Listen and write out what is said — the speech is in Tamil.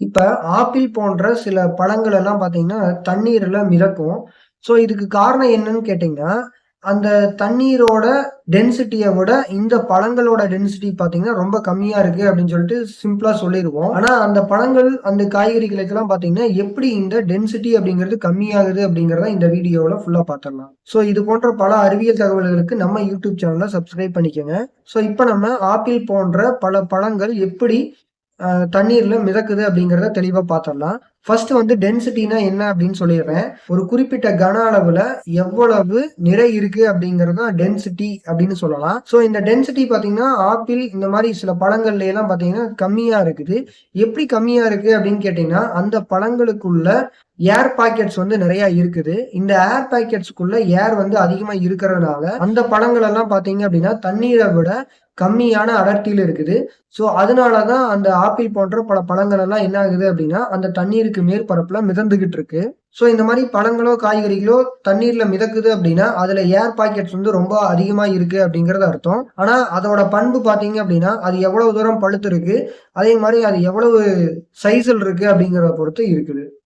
இப்ப ஆப்பிள் போன்ற சில பழங்கள் எல்லாம் பார்த்தீங்கன்னா, தண்ணீர்ல மிதக்கும். ஸோ இதுக்கு காரணம் என்னன்னு கேட்டீங்கன்னா, அந்த தண்ணீரோட டென்சிட்டிய விட இந்த பழங்களோட டென்சிட்டி பார்த்தீங்கன்னா, ரொம்ப கம்மியா இருக்கு அப்படின்னு சொல்லிட்டு சிம்பிளா சொல்லிருவோம். ஆனா அந்த பழங்கள், அந்த காய்கறிகளுக்கெல்லாம் பார்த்தீங்கன்னா, எப்படி இந்த டென்சிட்டி அப்படிங்கிறது கம்மியாகுது அப்படிங்கிறத இந்த வீடியோல ஃபுல்லா பார்த்துடலாம். ஸோ இது போன்ற பல அறிவியல் தகவல்களுக்கு நம்ம யூடியூப் சேனல சப்ஸ்கிரைப் பண்ணிக்கங்க. ஸோ இப்ப நம்ம ஆப்பிள் போன்ற பல பழங்கள் எப்படி தண்ணீர்ல மிதக்குது அப்படிங்கிறத தெளிவா பார்த்துடலாம். ஃபர்ஸ்ட் வந்து டென்சிட்டினா என்ன அப்படின்னு சொல்லிடுறேன். ஒரு குறிப்பிட்ட கன அளவுல எவ்வளவு நிறை இருக்கு அப்படிங்கிறது தான் டென்சிட்டி அப்படின்னு சொல்லலாம். ஸோ இந்த டென்சிட்டி பார்த்தீங்கன்னா, ஆப்பிள் இந்த மாரி சில பழங்கள்ல எல்லாம் பார்த்தீங்கன்னா கம்மியா இருக்குது. எப்படி கம்மியா இருக்கு அப்படின்னு கேட்டீங்கன்னா, அந்த பழங்களுக்குள்ள ஏர் பாக்கெட்ஸ் வந்து நெறைய இருக்குது. இந்த ஏர் பாக்கெட்ஸ்க்குள்ள ஏர் வந்து அதிகமா இருக்கிறதுனால, அந்த பழங்கள் எல்லாம் பார்த்தீங்க அப்படின்னா, தண்ணீர விட கம்மியான அடர்த்தியில இருக்குது. ஸோ, அதனால தான் அந்த ஆப்பிள் போன்ற பல பழங்கள் எல்லாம் என்ன ஆகுது அப்படின்னா, அந்த தண்ணீருக்கு மேற்பரப்புல மிதந்துகிட்டு இருக்கு. ஸோ, இந்த மாரி பழங்களோ, காய்கறிகளோ தண்ணீர்ல மிதக்குது அப்படின்னா, அதுல ஏர் பாக்கெட்ஸ் வந்து ரொம்ப அதிகமா இருக்கு அப்படிங்கிறது அர்த்தம். ஆனா, அதோட பண்பு பார்த்தீங்க அப்படின்னா, அது எவ்வளவு தூரம் பழுத்திருக்கு, அதே மாரி அது எவ்வளவு சைஸ்ல இருக்கு அப்படிங்கிறத பொறுத்து இருக்குது.